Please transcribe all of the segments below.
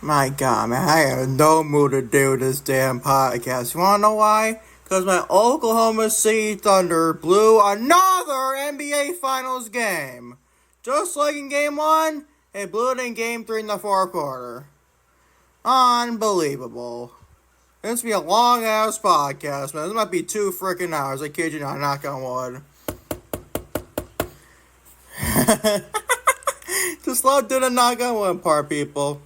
My God, man, I have no mood to do this damn podcast. You wanna know why? Because my Oklahoma City Thunder blew another NBA Finals game. Just like in Game 1, they blew it in Game 3 in the fourth quarter. Unbelievable. This will be a long-ass podcast, man. This might be 2 freaking hours. I kid you not, knock on wood. Just love doing the knock on wood part, people.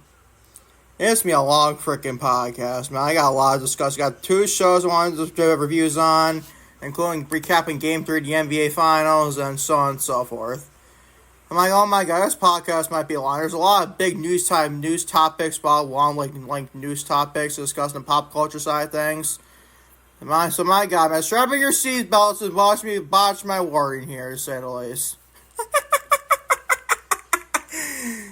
It's gonna be a long freaking podcast, man. I got a lot to discuss. I got 2 shows I wanted to do reviews on, including recapping Game 3 of the NBA Finals and so on and so forth. I'm like, oh my God, this podcast might be long. There's a lot of big news topics, but long like news topics to discuss the pop culture side of things. So my God, man, strap in your seatbelts and watch me botch my wording here, to say the least.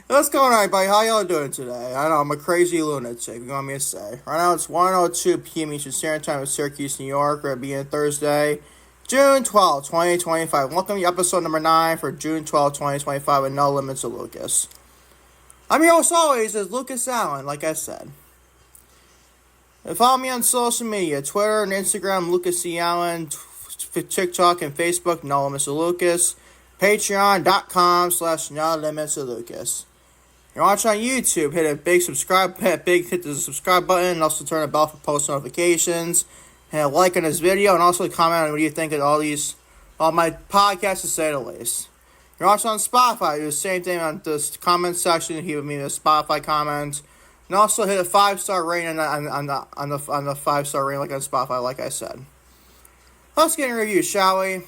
What's going on, everybody? How y'all doing today? I know, I'm a crazy lunatic, you want me to say. Right now, it's 1:02 p.m. Eastern Standard Time in Syracuse, New York. We're beginning Thursday, June 12, 2025. Welcome to episode number 9 for June 12, 2025 with No Limits to Lucas. I'm your host, always, is Lucas Allen, like I said. And follow me on social media, Twitter and Instagram, Lucas E. Allen, TikTok and Facebook, No Limits to Lucas. Patreon.com/No Limits to Lucas. You're watching on YouTube, hit the subscribe button, and also turn the bell for post notifications. Hit a like on this video, and also comment on what you think of all my podcasts, to say the least. You're watching on Spotify, do the same thing on the comment section. Hit me a Spotify comment, and also hit a 5-star rating on the 5-star rating, like on Spotify, like I said. Let's get a review, shall we?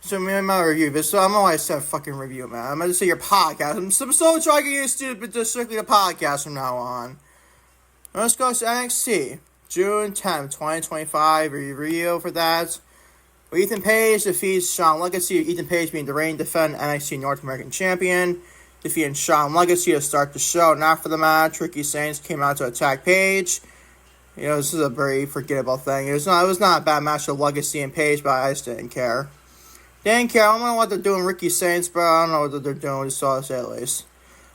So, my review. So, I'm always saying fucking review, man. I'm going to say your podcast. I'm so trying to get used to it, just strictly the podcast from now on. Let's go to NXT. June 10th, 2025. Review for that. Well, Ethan Page defeats Sean Legacy. Ethan Page being the reigning defending NXT North American Champion. Defeating Sean Legacy to start the show. And after the match, Ricky Saints came out to attack Page. You know, this is a very forgettable thing. It was not a bad match of Legacy and Page, but I just didn't care. Didn't care. I don't know what they're doing, Ricky Saints, but I don't know what they're doing, just saw this at least.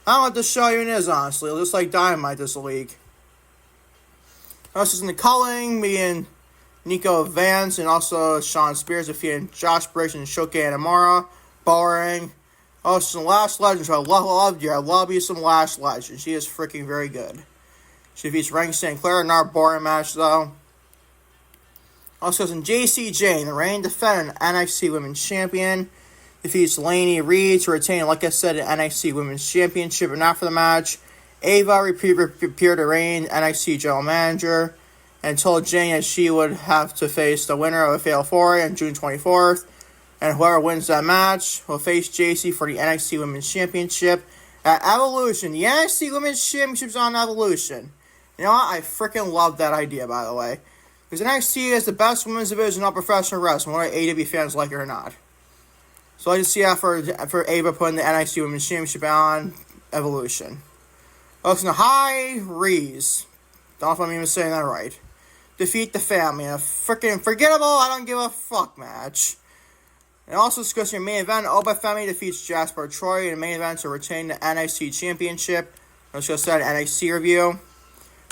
I don't know what the show even is, honestly. It looks like Dynamite this week. Also, in the culling, me and Nico Vance, and also Sean Spears defeating Josh Briggs and Shoki Inamura. Boring. Also, some Lash Legends. I love you. I love you some Lash Legends. She is freaking very good. She defeats Rank St. Clair. Not a boring match, though. Also, in JC Jane, the reigning defending NXT Women's Champion, defeats Lainey Reed to retain, like I said, an NXT Women's Championship. And after the match, Ava appeared to reign NXT General Manager and told Jane that she would have to face the winner of a Fatal 4 on June 24th. And whoever wins that match will face JC for the NXT Women's Championship at Evolution. The NXT Women's Championship's on Evolution. You know what? I freaking love that idea, by the way. Because NXT is the best women's division of professional wrestling, whether AEW fans like it or not. So I just see that for Ava putting the NXT Women's Championship on Evolution. Listen to High Rees. Don't know if I'm even saying that right. Defeat the Family in a freaking forgettable, I don't give a fuck match. And also discussing your main event, Oba Femi defeats Jasper Troy in the main event to retain the NXT Championship. Let's just start an NXT review.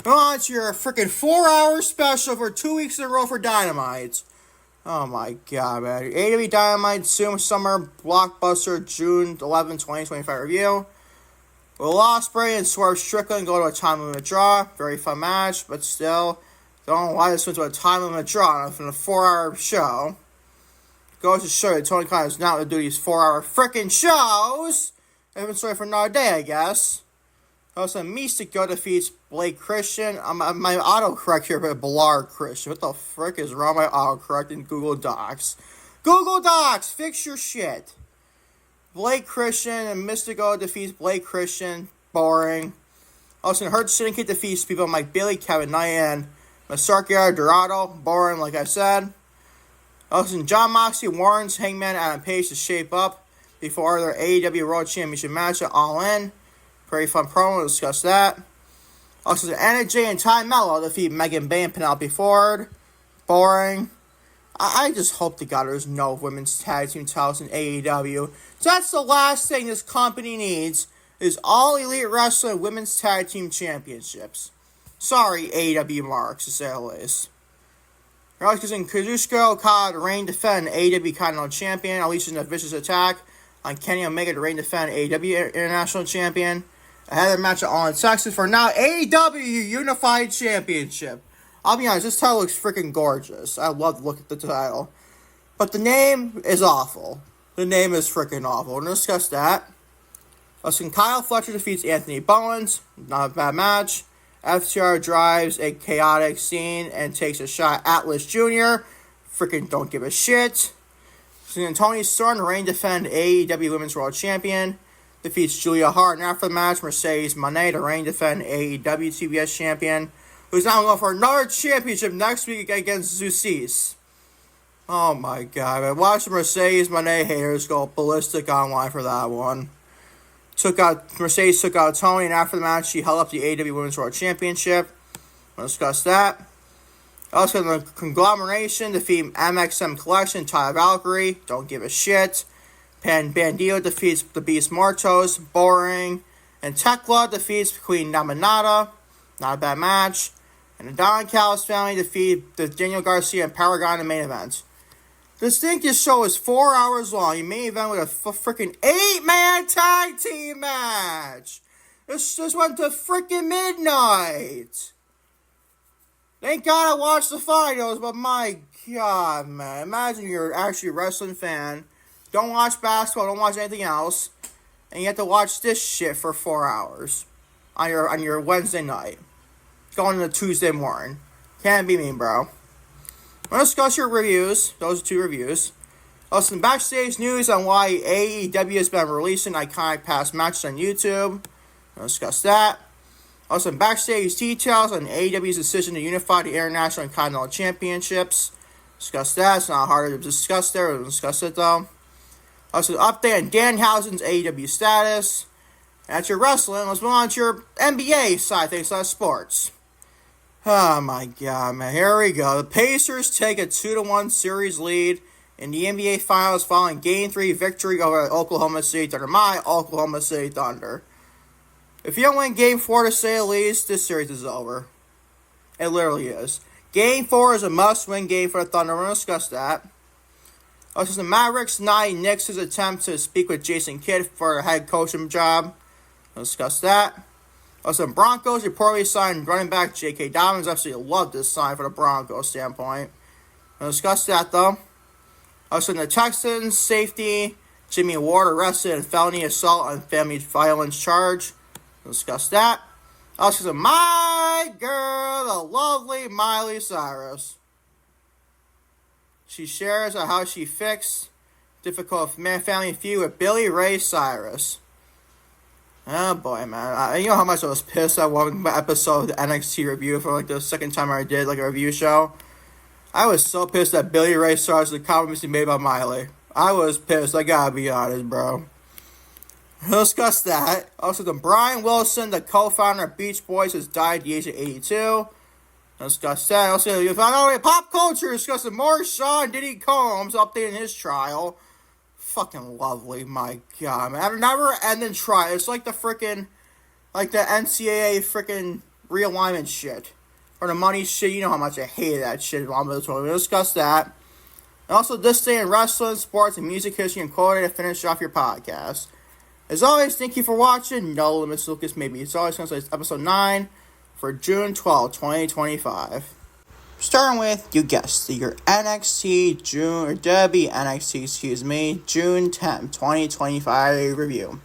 Oh, it's your freaking 4-hour special for 2 weeks in a row for Dynamite. Oh my God, man. AEW Dynamite Summer Blockbuster June 11, 2025 review. Will Ospreay and Swerve Strickland go to a time limit draw. Very fun match, but still, don't know why this went to a time limit draw from a 4-hour show. Goes to show that Tony Khan is not going to do these 4-hour freaking shows. I've been sorry for another day, I guess. Also, Mystico defeats Blake Christian. My autocorrect here, but Ballard Christian. What the frick is wrong with my autocorrect in Google Docs? Google Docs, fix your shit. Blake Christian and Mystico defeats Blake Christian. Boring. Also, Hurt Syndicate defeats people like Billy, Kevin Knight, and Masarkia Dorado. Boring, like I said. Also, John Moxley warns Hangman Adam Page to shape up before their AEW World Championship match at All In. Very fun promo, we'll discuss that. Also, Anna Jay and Ty Mello defeat Megan Bay and Penelope Ford. Boring. I just hope to God there's no women's tag team titles in AEW. So that's the last thing this company needs, is All Elite Wrestling Women's Tag Team Championships. Sorry, AEW marks, to say the least. Kazuchika Okada to reign defend AEW Continental Champion, unleashing a vicious attack on Kenny Omega to reign defend AEW International Champion. Ahead of the match at All in Texas for now AEW Unified Championship. I'll be honest, this title looks freaking gorgeous. I love to look at the title. But the name is awful. The name is freaking awful. We're going to discuss that. Kyle Fletcher defeats Anthony Bowens. Not a bad match. FTR drives a chaotic scene and takes a shot at Atlas Jr. Freaking don't give a shit. Tony Storm to reign defend AEW Women's World Champion. Defeats Julia Hart. And after the match, Mercedes Moné to reign defend AEW TBS Champion. Who's now going for another championship next week against Zeus. Oh my god, man. Watch the Mercedes Moné haters go ballistic online for that one. Mercedes took out Tony, and after the match, she held up the AEW Women's World Championship. We'll discuss that. Also, the Conglomeration defeat MXM Collection, Tyler Valkyrie. Don't give a shit. Bandido defeats the Beast Martos. Boring. And Tekla defeats Queen Naminata. Not a bad match. And the Don Callis family defeat the Daniel Garcia and Paragon in the main event. This show is 4 hours long. You main event with a freaking 8-man tag team match. This just went to freaking midnight. Thank God I watched the finals, but my God, man. Imagine you're actually a wrestling fan. Don't watch basketball, don't watch anything else. And you have to watch this shit for 4 hours on your Wednesday night. Going into Tuesday morning. Can't be me, bro. We're going to discuss your reviews. Those are 2 reviews. Also, some backstage news on why AEW has been releasing iconic past matches on YouTube. We'll discuss that. Also, some backstage details on AEW's decision to unify the International and Continental Championships. Discuss that. It's not hard to discuss there. We'll discuss it, though. Also, an update on Danhausen's AEW status. And that's your wrestling. Let's move on to your NBA side of things, so that's sports. Oh my god, man. Here we go. The Pacers take a 2-1 series lead in the NBA Finals following Game 3 victory over Oklahoma City Thunder. My Oklahoma City Thunder. If you don't win Game 4 to say the least, this series is over. It literally is. Game 4 is a must-win game for the Thunder. We're going to discuss that. Also, the Mavericks deny Knicks' attempt to speak with Jason Kidd for a head coaching job. We'll discuss that. Also, the Broncos reportedly signed running back JK Dobbins. Absolutely love this sign for the Broncos standpoint. We'll discuss that, though. Also, the Texans safety Jimmie Ward arrested in felony assault on family violence charge. We'll discuss that. Also, my girl, the lovely Miley Cyrus. She shares how she fixed difficult family feud with Billy Ray Cyrus. Oh boy, man. You know how much I was pissed at one episode of the NXT review for the second time I did a review show. I was so pissed at Billy Ray Cyrus, the comments he made about Miley. I was pissed, I gotta be honest, bro. We'll discuss that. Also, the Brian Wilson, the co-founder of Beach Boys, has died at the age of 82. We'll discuss that. Also, if I know pop culture, discussing more Sean Diddy Combs updating his trial. Fucking lovely, my god, man. I've never ended trial. It's like the freaking, the NCAA freaking realignment shit. Or the money shit. You know how much I hate that shit. We'll discuss that. And also, this day in wrestling, sports, and music history and quality to finish off your podcast. As always, thank you for watching. No Limits Lucas Maybe. It's always going to say episode 9 for June 12, 2025. Starting with, you guessed it, your NXT June 10, 2025 review.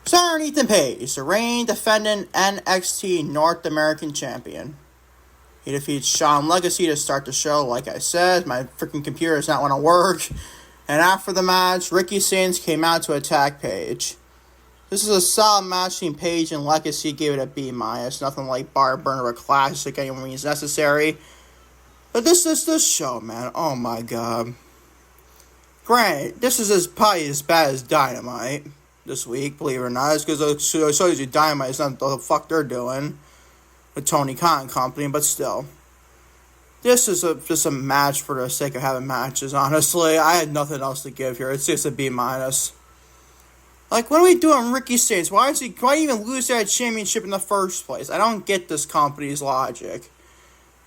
Starting Ethan Page, the reigning defendant NXT North American Champion. He defeats Sean Legacy to start the show. Like I said, my freaking computer does not want to work. And after the match, Ricky Sainz came out to attack Page. This is a solid match between Page and Legacy. Gave it a B-. Nothing like bar burner or classic anyone means necessary. But this show, man. Oh my god. Granted, this is probably as bad as Dynamite this week, believe it or not. It's because it shows you Dynamite is not what the fuck they're doing with Tony Khan Company, but still. This is just a match for the sake of having matches, honestly. I had nothing else to give here. It's just a B-. Also, Like, what are we doing, Ricky Starks? Why even lose that championship in the first place? I don't get this company's logic.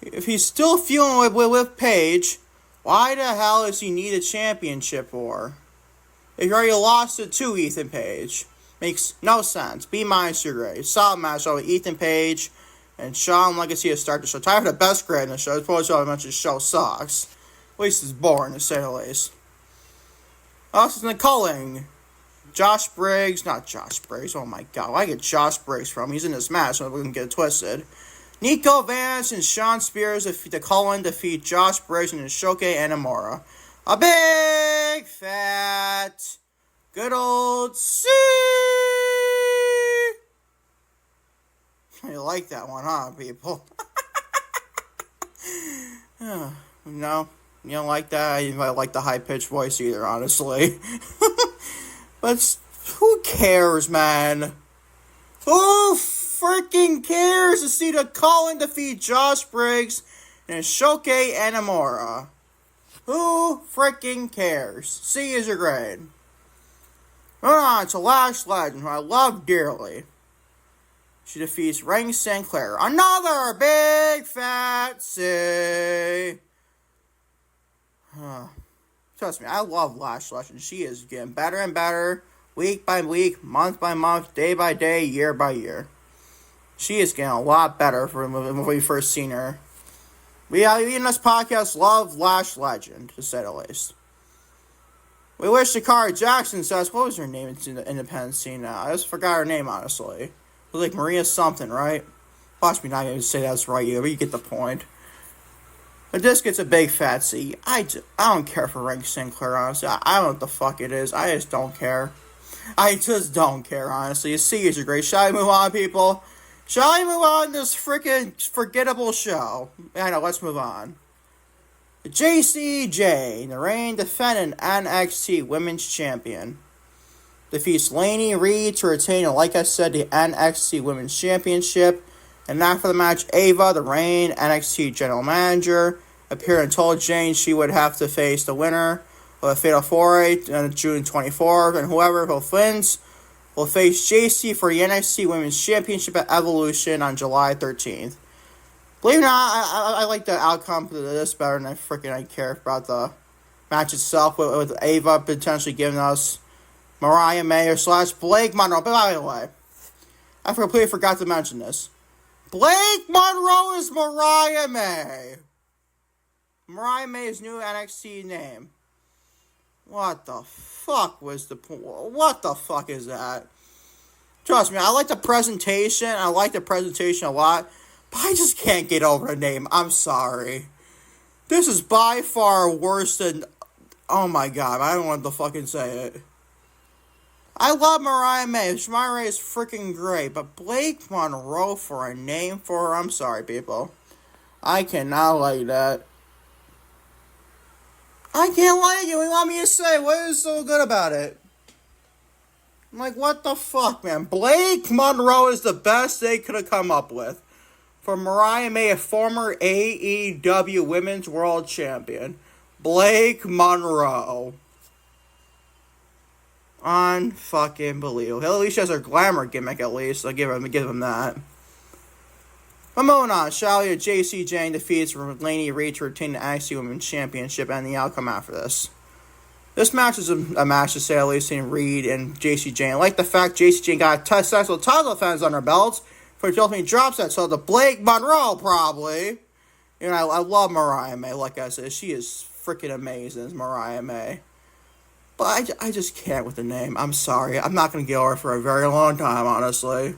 If he's still feuding with Paige, why the hell does he need a championship for? If you already lost it to Ethan Page. Makes no sense. B- your grade. Solid match with Ethan Page and Shawn Legacy to start the show. Time for the best grade in the show. It's probably so much the show sucks. At least it's boring, to say the least. Also, Nicole. Josh Briggs. Not Josh Briggs. Oh my god. Where I get Josh Briggs from? He's in this match, so we can get it twisted. Nico Vance and Sean Spears to call in defeat Josh Briggs and Shoke Anamura. A big fat good old C. You like that one, huh, people? No, you don't like that? You might like the high-pitched voice either, honestly. But who cares, man? Who freaking cares to see the call-in defeat Josh Briggs and Shoke Anamura? Who freaking cares? C is your grade. Moving on to Lash Legend, who I love dearly. She defeats Ring Sinclair. Another big fat C. Trust me, I love Lash Legend. She is getting better and better, week by week, month by month, day by day, year by year. She is getting a lot better from when we first seen her. We in this podcast love Lash Legend, to say the least. We wish Shakara Jackson says, what was her name in the independent scene now? I just forgot her name, honestly. It was like Maria something, right? Watch me not even say that's right either, but you get the point. But this gets a big fat C. I don't care for Ring Sinclair, honestly. I don't know what the fuck it is. I just don't care. I just don't care, honestly. A C is a great. Shall we move on, people? Shall we move on to this freaking forgettable show? I know, let's move on. JCJ, the reigning defending NXT Women's Champion, defeats Laney Reed to retain, and like I said, the NXT Women's Championship. And after the match, Ava, the reigning NXT General Manager, appeared and told Jane she would have to face the winner of a Fatal 4-8 on June 24th, and whoever wins will face JC for the NXT Women's Championship at Evolution on July 13th. Believe it or not, I like the outcome of this better than I care about the match itself, with Ava potentially giving us Mariah May / Blake Monroe. But by the way, I completely forgot to mention this. Blake Monroe is Mariah May. Mariah May's new NXT name. What the fuck was the point? What the fuck is that? Trust me, I like the presentation. I like the presentation a lot. But I just can't get over the name. I'm sorry. This is by far worse than... Oh my god, I don't want to fucking say it. I love Mariah May. Mariah May is freaking great. But Blake Monroe for a name for her? I'm sorry, people. I cannot like that. I can't like it. What do you want me to say? What is so good about it? I'm like, what the fuck, man? Blake Monroe is the best they could have come up with. For Mariah May, a former AEW Women's World Champion. Blake Monroe. Unfucking believable. At least she has her glamour gimmick, at least. I'll give him that. But moving on, shall we? JC Jane defeats Laney Reed to retain the NXT Women's Championship and the outcome after this. This match is a match, to say at least, in Reed and JC Jane. I like the fact JC Jane got a successful title defense on her belts for the ultimate drop set, so the Blake Monroe, probably. You know, I love Mariah May, like I said. She is freaking amazing as Mariah May. But I just can't with the name. I'm sorry. I'm not going to get over it for a very long time, honestly.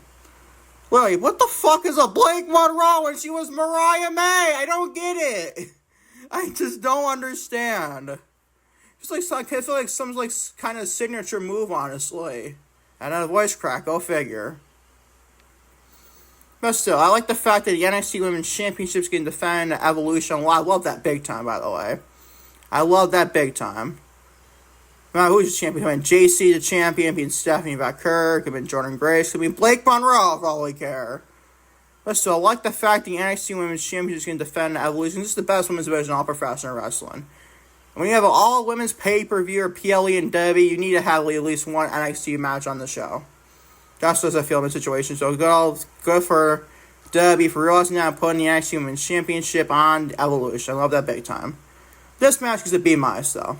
Wait, what the fuck is a Blake Monroe when she was Mariah May? I don't get it. I just don't understand. It's like, I feel like some kind of signature move, honestly. And a voice crack, go figure. But still, I like the fact that the NXT Women's Championship's getting defended at Evolution a lot. I love that big time, by the way. I love that big time. Now, who's the champion? I mean, JC the champion, being Stephanie Vaquer, could be Jordan Grace, could be Blake Monroe, if all we care. But still, I like the fact the NXT Women's Championship is going to defend the Evolution. This is the best women's division in all professional wrestling. When you have an all-women's pay-per-view or PLE and W, you need to have at least one NXT match on the show. That's just a feel in the situation. So good for W for realizing that and putting the NXT Women's Championship on Evolution. I love that big time. This match is a B-, though.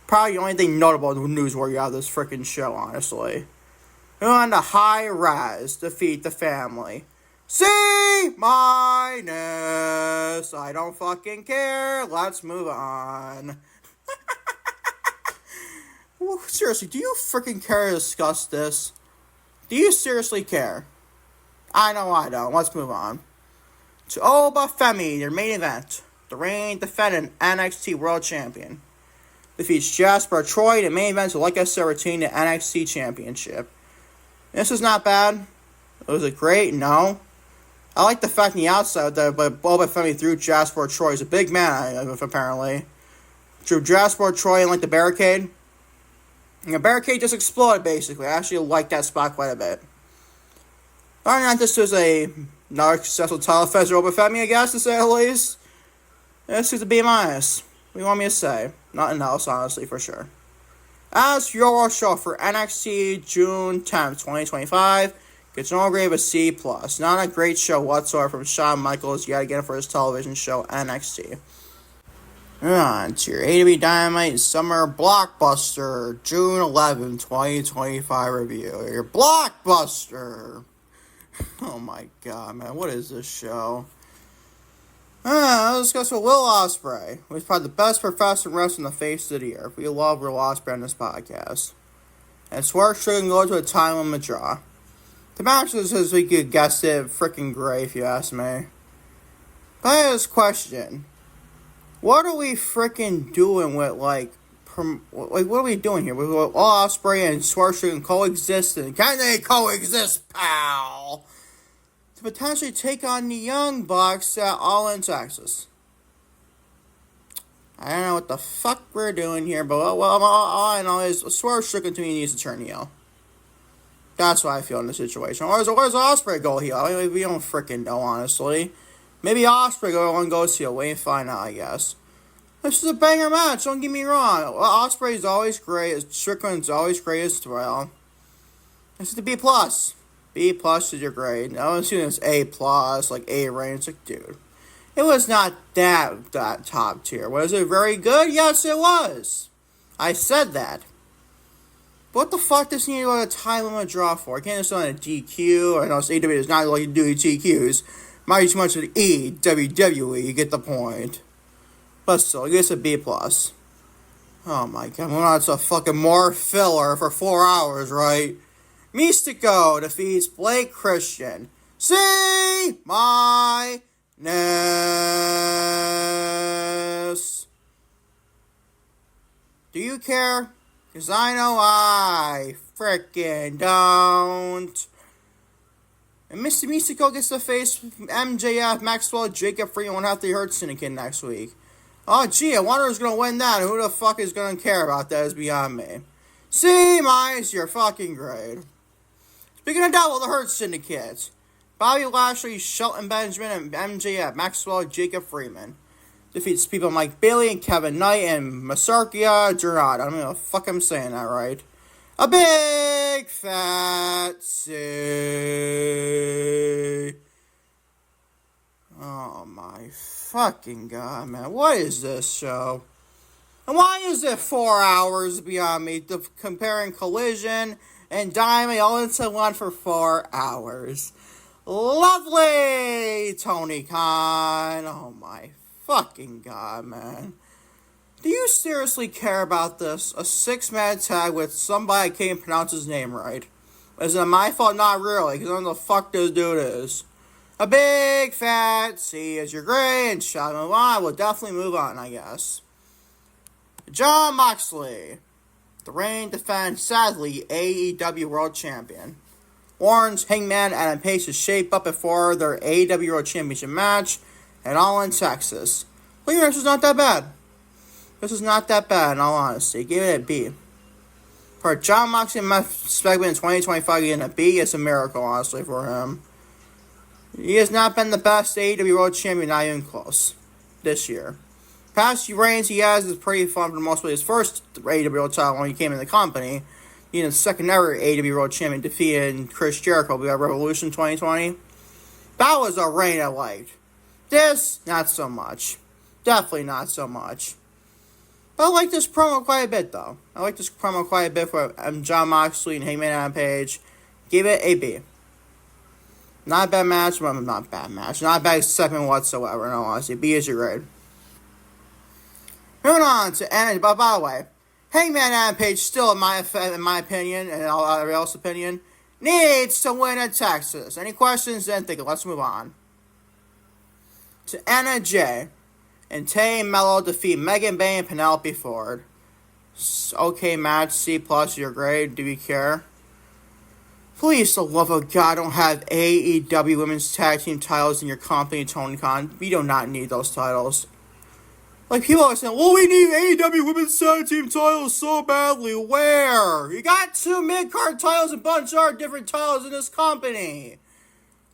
Probably the only thing notable in the newsworthy out of this freaking show, honestly. On the High Rise, defeat the family. C-. I don't fucking care. Let's move on. Well, seriously, do you freaking care to discuss this? Do you seriously care? I know I don't. Let's move on. To Oba Femi, their main event. The reigning defendant NXT World Champion. Defeats Jasper Troy, the main event, to, like I said, retain the NXT Championship. This is not bad. Was it great? No. I like the fact on the outside that Oba Femi threw Jasper Troy. He's a big man, apparently. Drew Jasper Troy in like the barricade. And the barricade just exploded, basically. I actually like that spot quite a bit. Other than that, this was another successful title defense for Oba Femi, I guess, to say the least. This is a B-. What do you want me to say? Nothing else, honestly, for sure. As your show for NXT June 10th, 2025, gets no grade of a C+. Not a great show whatsoever from Shawn Michaels yet again for his television show NXT. On to your AEW Dynamite Summer Blockbuster, June 11, 2025 review. Your Blockbuster! Oh my god, man, what is this show? Let's discuss with Will Ospreay, who's probably the best professional wrestler on the face of the earth. We love Will Ospreay on this podcast. And Swerve Strickland goes to a time limit draw. The match is, as we could guess it, freaking great if you ask me. But I have this question. What are we freaking doing with, what are we doing here? With Will Ospreay and Swerve Strickland coexisting? Can they coexist, pal? To potentially take on the Young Bucks at All In Texas. I don't know what the fuck we're doing here, but all I know is Swerve Strickland to me needs to turn heel. That's what I feel in this situation. Where's Ospreay go heel? I mean, we don't freaking know, honestly. Maybe Ospreay goes heel. Wait and find out, I guess. This is a banger match, don't get me wrong. Ospreay is always great. Strickland's always great as well. This is the B+. B+ is your grade. I was assuming it's A+, like A range. It's like, dude. It was not that top tier. Was it very good? Yes, it was. I said that. But what the fuck does he need to go to a time limit draw for? I can't just on a DQ. I know AEW does not like to do DQs. Might be too much of the E, WWE, you get the point. But still, I guess a B+. Oh my god, we're on to fucking more filler for 4 hours, right? Mystico defeats Blake Christian. See my ness. Do you care? Because I know I frickin' don't. And Mr. Mystico gets to face MJF, Maxwell, Jacob Freeman, and after the Hurt Syndicate next week. Oh, gee, I wonder who's going to win that. Who the fuck is going to care about that is beyond me. C- your fucking grade. Speaking of Devil, the Hurt Syndicate. Bobby Lashley, Shelton Benjamin, and MJF, Maxwell, Jacob Freeman. Defeats people like Bailey and Kevin Knight and Masarkia Gerard. I don't know if the fuck I'm saying that right. A big fat C. Oh my fucking god, man. What is this show? And why is it 4 hours beyond me? Comparing Collision and Dynamite all into one for 4 hours. Lovely, Tony Khan. Oh my fucking god, man. Do you seriously care about this? A 6-man tag with somebody I can't pronounce his name right. Is it my fault? Not really, because I don't know the fuck this dude is. A big fat C is your grade, and shall we move on? We'll definitely move on, I guess. Jon Moxley. The reigning defense, sadly, AEW World Champion. Warns Hangman and Adam Page to shape up before their AEW World Championship match at All In Texas. Well, this is not that bad. This is not that bad, in all honesty. Give it a B. For Jon Moxley segment in 2025 getting a B, it's a miracle, honestly, for him. He has not been the best AEW World Champion, not even close, this year. Past few reigns he has is pretty fun for the most part. His first AEW World title when he came in the company, the second ever AEW World Champion, defeating Chris Jericho. We got Revolution 2020. That was a reign I liked. This, not so much. Definitely not so much. But I like this promo quite a bit, though. I like this promo quite a bit for Jon Moxley and Hangman Adam Page. Give it a B. Not a bad match. Well, not a bad match. Not a bad segment whatsoever, in all honesty. B is your grade. Moving on to NXT. But by the way, Hangman Adam Page still, in my opinion, and everybody else's opinion, needs to win at Texas. Any questions? Then think it. Let's move on. To Anna Jay and Tay Mello defeat Megan Bay and Penelope Ford. Okay match, C+, your grade. Do we care? Please, the love of God, don't have AEW Women's Tag Team titles in your company, Tony Khan. We do not need those titles. Like, people are saying, well, we need AEW Women's Tag Team titles so badly. Where? You got 2 mid-card titles and a bunch of other different titles in this company.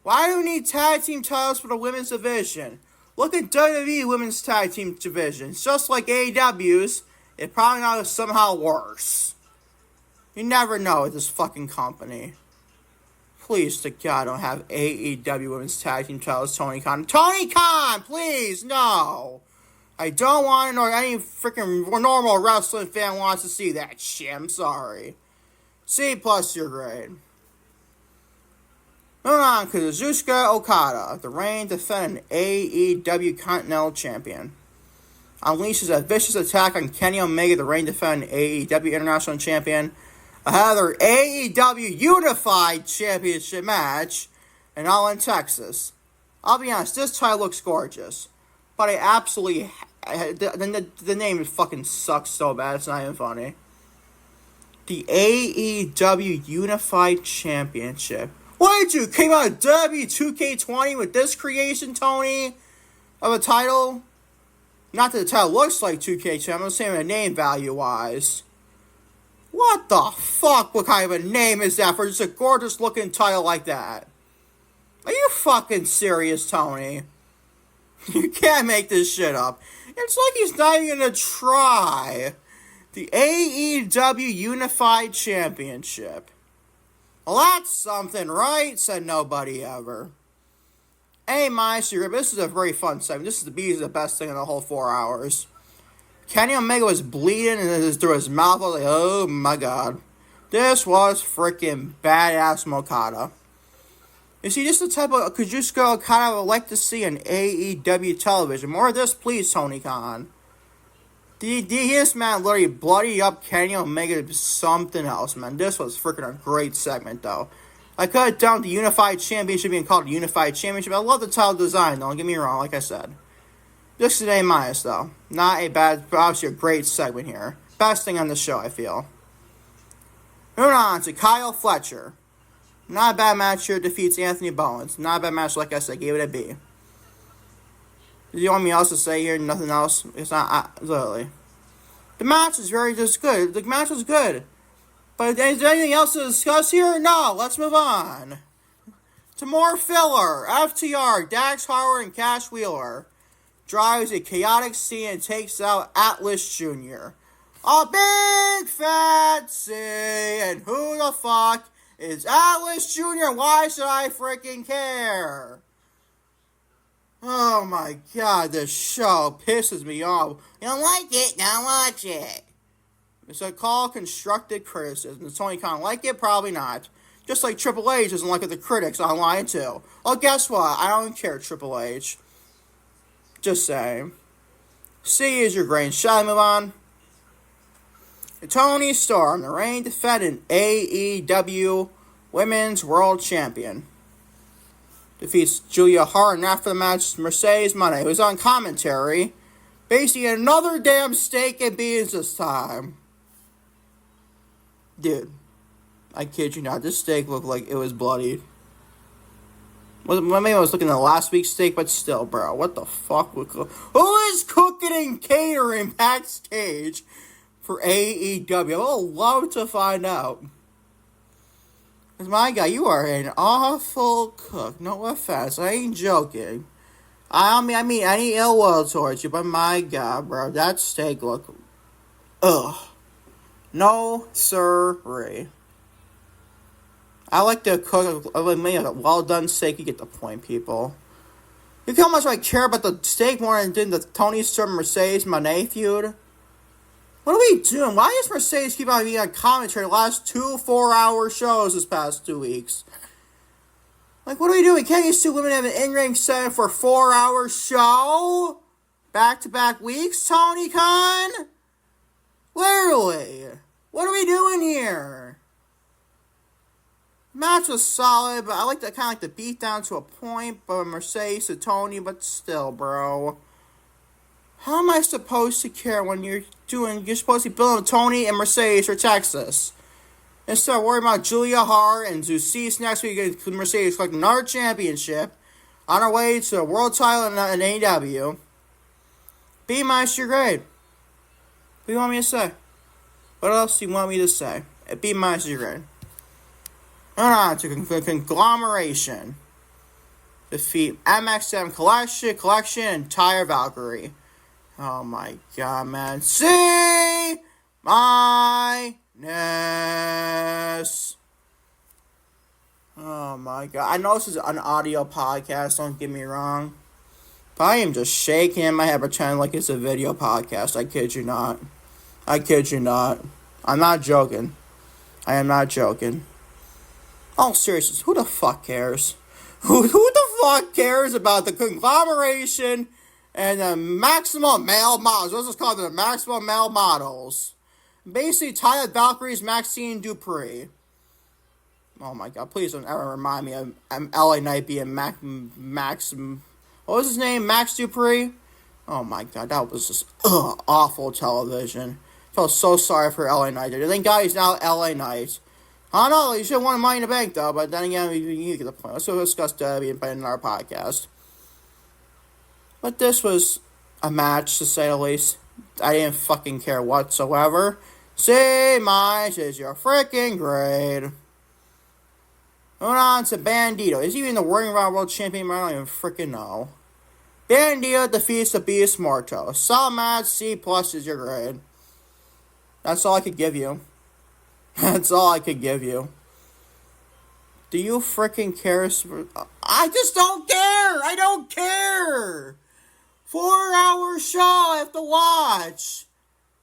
Why do we need tag team titles for the women's division? Look at WWE Women's Tag Team division. It's just like AEW's. It's probably not somehow worse. You never know with this fucking company. Please, to God, don't have AEW Women's Tag Team titles, Tony Khan. Tony Khan, please, no. I don't want to know any freaking normal wrestling fan wants to see that shit. I'm sorry. C+ your grade. Moving on, Kazuchika Okada, the reigning defending AEW Continental Champion, unleashes a vicious attack on Kenny Omega, the reigning defending AEW International Champion, ahead of their AEW Unified Championship match, and all in Texas. I'll be honest, this title looks gorgeous, but I absolutely the name fucking sucks so bad it's not even funny. The AEW Unified Championship. What did you came out of W2K20 with this creation, Tony, of a title? Not that the title looks like 2K20, I'm just saying the name value-wise. What the fuck? What kind of a name is that for just a gorgeous-looking title like that? Are you fucking serious, Tony? You can't make this shit up. It's like he's not even gonna try. The AEW Unified Championship. Well, that's something, right? Said nobody ever. Hey, this is a very fun segment. This is the best thing in the whole 4 hours. Kenny Omega was bleeding and through his mouth. I was like, oh my god. This was freaking badass Okada. You see, this is the type of Kazuchika Okada I would like to see on AEW television. More of this, please, Tony Khan. This man literally bloodied up Kenny Omega to something else, man. This was freaking a great segment, though. I could have done the Unified Championship being called the Unified Championship. I love the title design, don't get me wrong, like I said. This is an A-, though. Not a bad, but obviously a great segment here. Best thing on the show, I feel. Moving on to Kyle Fletcher. Not a bad match here, defeats Anthony Bowens. Not a bad match, like I said, gave it a B. Do you want me else to say here? Nothing else? It's not, literally. The match is just good. The match was good. But is there anything else to discuss here? No, let's move on. To more filler. FTR, Dax Harwood, and Cash Wheeler drives a chaotic scene and takes out Atlas Jr. A big fat C. And who the fuck is Atlas Jr.? Why should I freaking care? Oh my god, this show pisses me off. You don't like it? Don't watch it. It's a called constructive criticism. Does Tony Khan like it? Probably not. Just like Triple H doesn't like it, the critics online too. Well, guess what? I don't care, Triple H. Just saying. C is your grade. Shall I move on? Tony Storm, the reigning defending AEW Women's World Champion, defeats Julia Hart, and after the match, Mercedes Moné, who's on commentary, basically another damn steak and beans this time. Dude, I kid you not, this steak looked like it was bloodied. Maybe I was looking at last week's steak, but still, bro, what the fuck? Who is cooking and catering backstage for AEW? I would love to find out. Because my guy, you are an awful cook. No offense, I ain't joking. I mean any ill will towards you, but my God, bro, that steak look, ugh, no sirree. I like to cook. I mean, a well done steak. You get the point, people. You know how much I care about the steak more than the Tony Storm Mercedes Moné feud. What are we doing? Why does Mercedes keep on being on commentary the last 2 4-hour shows this past 2 weeks? Like, what are we doing? Can't you see women have an in-ring set for a 4-hour show? Back-to-back weeks, Tony Khan? Literally. What are we doing here? Match was solid, but I like the kind of like the beat down to a point, but Mercedes to Tony, but still, bro. How am I supposed to care when you're supposed to be building Tony and Mercedes for Texas? Instead of worrying about Julia Hart and Zeus next week against Mercedes collecting another championship on our way to a world title in AEW. B minus your grade. What do you want me to say? What else do you want me to say? B minus your grade. On to conglomeration. Defeat MXM Collection and Tyre Valkyrie. Oh my God, man. See my ness. Oh my God. I know this is an audio podcast, don't get me wrong. But I am just shaking in my head pretending like it's a video podcast. I kid you not. I kid you not. I'm not joking. I am not joking. Oh, seriously, who the fuck cares? Who the fuck cares about the conglomeration and the maximum male models? Let's just call them the maximum male models. Basically, Tyler Valkyrie's Maxine Dupree. Oh my God, please don't ever remind me of LA Knight being Max. What was his name? Max Dupree? Oh my God, that was just awful television. I felt so sorry for LA Knight. Thank God he's now LA Knight. I don't know, you should have won Money in the Bank, though, but then again, you get the point. Let's discuss that in our podcast. But this was a match, to say the least. I didn't fucking care whatsoever. C minus is your freaking grade. Moving on to Bandito. Is he even the Ring Around World Champion? I don't even freaking know. Bandito defeats the Beast Morto. Solid match, C plus is your grade. That's all I could give you. That's all I could give you. Do you freaking care? I just don't care! I don't care! 4-hour show I have to watch.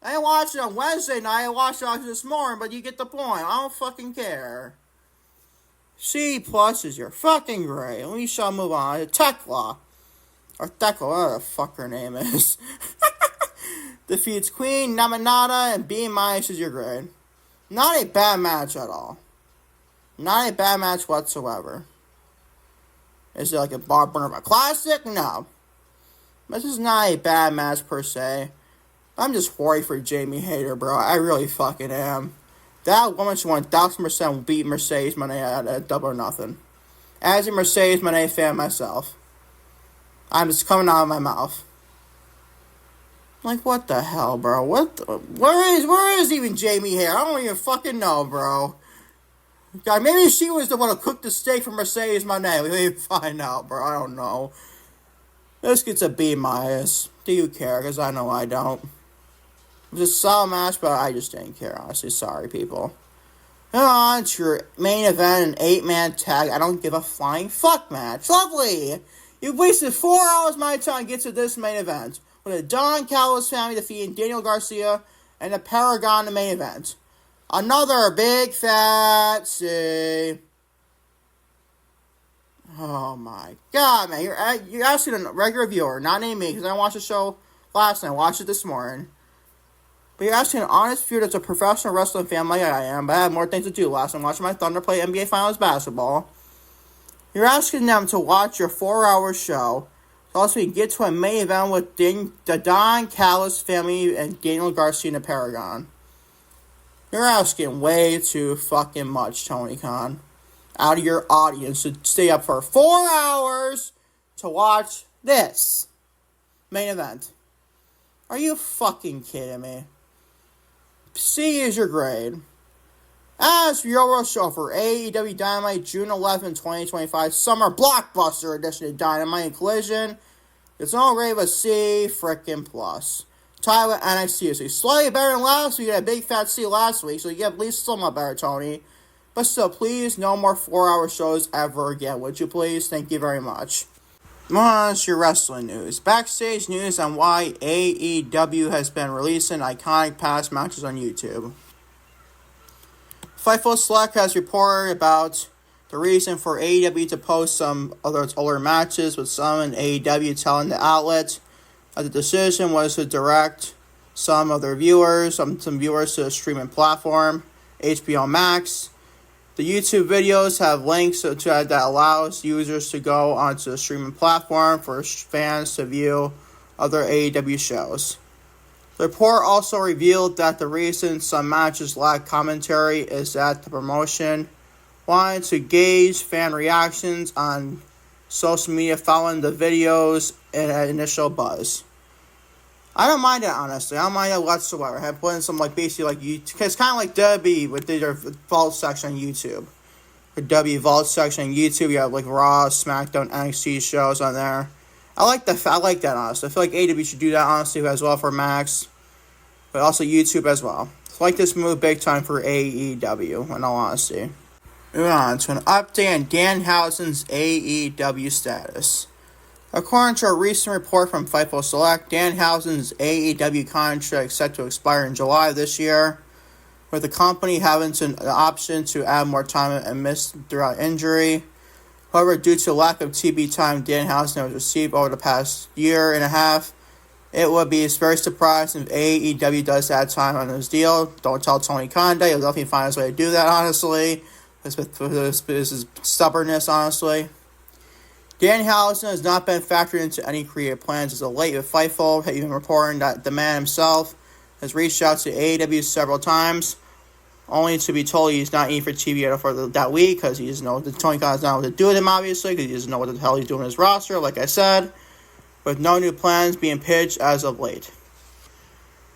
I didn't watch it on Wednesday night. I watched it this morning, but you get the point. I don't fucking care. C plus is your fucking grade. We shall move on to Tekla. Or Thekla, whatever the fuck her name is. Defeats Queen Naminata and B minus is your grade. Not a bad match at all. Not a bad match whatsoever. Is it like a bar burner of a classic? No. This is not a bad match per se. I'm just worried for Jamie Hayter, bro. I really fucking am. That woman should 1000% beat Mercedes Moné at Double or Nothing. As a Mercedes Moné fan myself, I'm just coming out of my mouth. Like, what the hell, bro? Where is even Jamie Hayter? I don't even fucking know, bro. God, maybe she was the one who cooked the steak for Mercedes Moné. We may find out, bro. I don't know. This gets a B minus. Do you care? Because I know I don't. It was a solid match, but I just didn't care, honestly. Sorry, people. And on to your main event, an 8-man tag. I don't give a flying fuck match. Lovely! You've wasted 4 hours of my time to get to this main event. With the Don Callis family defeating Daniel Garcia and the Paragon in the main event. Another big fat C. Oh my God, man. You're asking a regular viewer, not named me, because I watched the show last night. I watched it this morning. But you're asking an honest viewer that's a professional wrestling fan like I am, but I had more things to do last night. Watching my Thunder play NBA Finals basketball. You're asking them to watch your 4-hour show. So also we can get to a main event with the Don Callis family and Daniel Garcia and the Paragon. You're asking way too fucking much, Tony Khan, out of your audience to stay up for 4 hours to watch this main event. Are you fucking kidding me? C is your grade. As for your show for AEW Dynamite June 11, 2025 Summer Blockbuster edition of Dynamite and Collision, It's all rate of a C freaking plus. Tied with NXT. So slightly better than last week. You had a big fat C last week, so you get at least somewhat better, Tony. But still, please, no more 4-hour shows ever again, would you please? Thank you very much. What's your wrestling news? Backstage news on why AEW has been releasing iconic past matches on YouTube. Fightful Select has reported about the reason for AEW to post some other older matches, with some in AEW telling the outlet that the decision was to direct some of their viewers, some viewers to the streaming platform, HBO Max. The YouTube videos have links that allows users to go onto the streaming platform for fans to view other AEW shows. The report also revealed that the reason some matches lack commentary is that the promotion wanted to gauge fan reactions on social media following the videos and initial buzz. I don't mind it, honestly. I don't mind it whatsoever. I have put in some, basically, YouTube. It's kind of like WWE with their Vault section on YouTube. The W Vault section on YouTube, you have, Raw, SmackDown, NXT shows on there. I like that, honestly. I feel like AEW should do that, honestly, as well for Max. But also YouTube as well. I like this move big time for AEW, in all honesty. Moving on to an update on Danhausen's AEW status. According to a recent report from Fightful Select, Danhausen's AEW contract is set to expire in July of this year, with the company having an option to add more time and miss throughout injury. However, due to lack of TV time Danhausen has received over the past year and a half, it would be very surprising if AEW does add time on his deal. Don't tell Tony Khan. He'll definitely find his way to do that, honestly. This is stubbornness, honestly. Danhausen has not been factored into any creative plans as of late, with Fightful even reporting that the man himself has reached out to AEW several times, only to be told he's not in for TV for that week because he doesn't know Tony Khan doesn't know what to do with him, obviously, because he doesn't know what the hell he's doing in his roster, like I said, with no new plans being pitched as of late.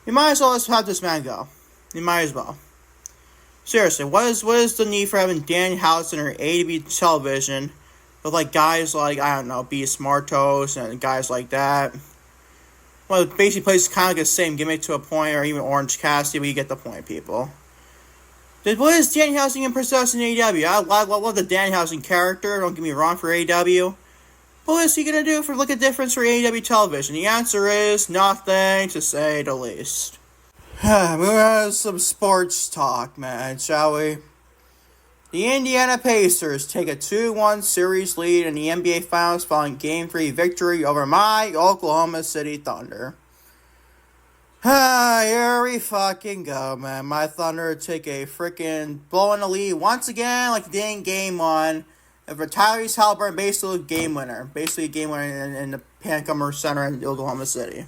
You might as well just have this man go. You might as well. Seriously, what is the need for having Danhausen or AEW television with guys like, I don't know, Beast Martos and guys like that? Well, it basically plays kind of like the same gimmick to a point, or even Orange Cassidy, but you get the point, people. What is Danhausen going to possess in AEW? I love the Danhausen character, don't get me wrong, for AEW. But what is he going to do for look at difference for AEW television? The answer is nothing, to say the least. Moving on to some sports talk, man, shall we? The Indiana Pacers take a 2-1 series lead in the NBA Finals following Game 3 victory over my Oklahoma City Thunder. Here we fucking go, man. My Thunder take a freaking blow in the lead once again, like they did in Game 1. And for Tyrese Haliburton, basically a game winner. Basically a game winner in the Pancomer Center in Oklahoma City.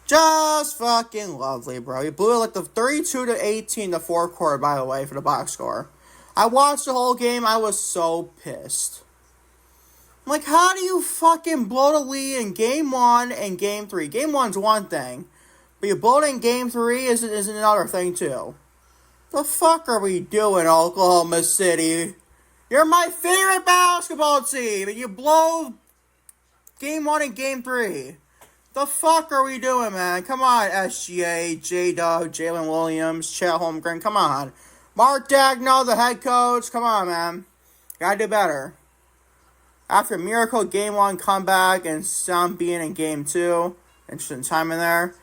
Just fucking lovely, bro. He blew it the 32-18 the fourth quarter, by the way, for the box score. I watched the whole game. I was so pissed. I'm like, how do you fucking blow the lead in Game 1 and Game 3? Game 1's one thing, but you blow it in Game 3 is another thing, too. The fuck are we doing, Oklahoma City? You're my favorite basketball team, and you blow Game 1 and Game 3. The fuck are we doing, man? Come on, SGA, J-Dub, Jalen Williams, Chet Holmgren, come on. Mark Daigneault, the head coach, come on, man. Gotta do better. After a miracle Game 1 comeback and some being in Game 2, interesting time in there,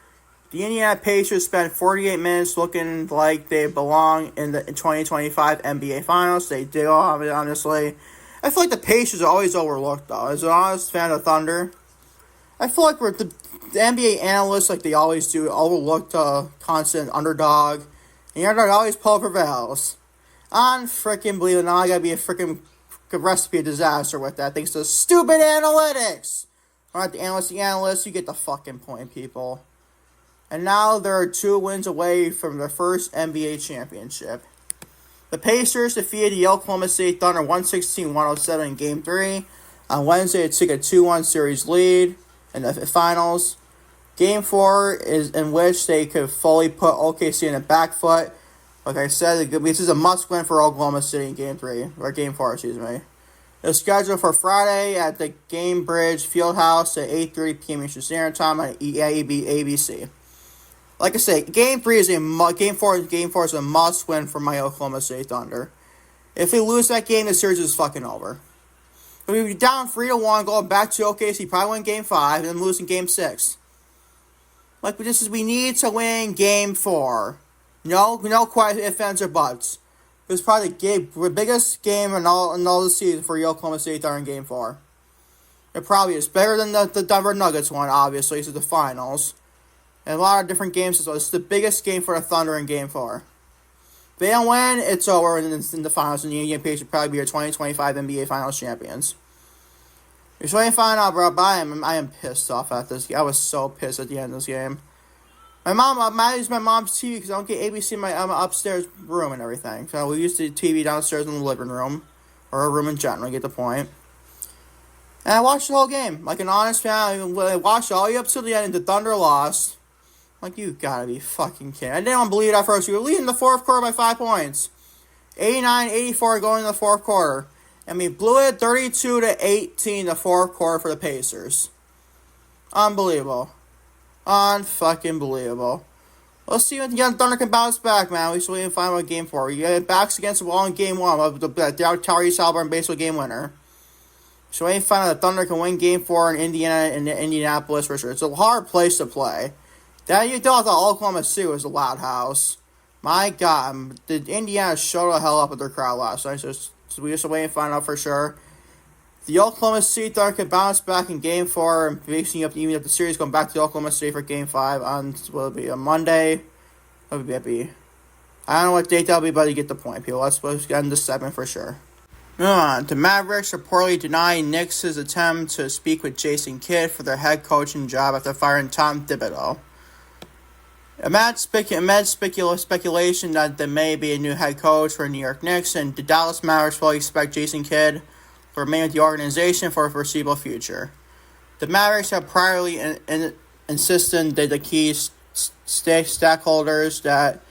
the Indiana Pacers spent 48 minutes looking like they belong in the 2025 NBA Finals. They do, honestly. I feel like the Pacers are always overlooked, though. As an honest fan of Thunder, I feel like we're the NBA analysts, like they always do, overlooked constant underdog. And the underdog always prevails. Unfreaking believe it. Now I gotta be a freaking recipe of disaster with that. Thanks to stupid analytics. Alright, the analysts, you get the fucking point, people. And now they're 2 wins away from their first NBA championship. The Pacers defeated the Oklahoma City Thunder 116-107 in Game 3. On Wednesday, it took a 2-1 series lead in the finals. Game 4 is in which they could fully put OKC in the back foot. Like I said, this is a must-win for Oklahoma City in Game 3. Or Game 4, excuse me. It's scheduled for Friday at the Gamebridge Fieldhouse at 8:30 p.m. Eastern Standard Time on ABC. Like I say, Game 4 is a must-win for my Oklahoma City Thunder. If they lose that game, the series is fucking over. If we be down 3-1, going back to OKC, probably win Game 5, and then losing Game 6. We need to win Game 4. No quiet ifs, ands, or buts. It was probably the biggest game in all the season for Oklahoma City Thunder in Game 4. It probably is better than the Denver Nuggets one, obviously. It's the finals. And a lot of different games as well. It's the biggest game for the Thunder in Game 4. If they don't win, it's over in the finals, and the Indiana Pacers should probably be your 2025 NBA Finals champions. You're just waiting to find out, bro, but I am pissed off at this game. I was so pissed at the end of this game. I use my mom's TV because I don't get ABC in my upstairs room and everything. So we use the TV downstairs in the living room, or a room in general, you get the point. And I watched the whole game. Like an honest fan, I watched all the way up to the end, and the Thunder lost. You gotta be fucking kidding. I didn't believe it at first. We were leading the fourth quarter by 5 points. 89-84 going in the fourth quarter. And we blew it 32-18 the fourth quarter for the Pacers. Unbelievable. Unfucking believable. Let's see if the Thunder can bounce back, man. We should wait and find out Game 4. You get backs against the wall in Game 1. The Tyrese Haliburton baseball game winner. So wait and find out the Thunder can win Game 4 in Indiana and Indianapolis for sure. It's a hard place to play. You thought the Oklahoma City was a loud house. My God, the Indiana showed the hell up with their crowd last night. So we just wait and find out for sure. The Oklahoma City Thunder can bounce back in Game 4 and facing up even if the series going back to Oklahoma City for Game 5 on will it be a Monday? What would it be? I don't know what date that'll be, but you get the point, people. Let's get into the segment for sure. The Mavericks reportedly denying Knicks' attempt to speak with Jason Kidd for their head coaching job after firing Tom Thibodeau. Amid speculation that there may be a new head coach for New York Knicks, and the Dallas Mavericks fully expect Jason Kidd to remain with the organization for a foreseeable future. The Mavericks have priorly insisted that the key stakeholders that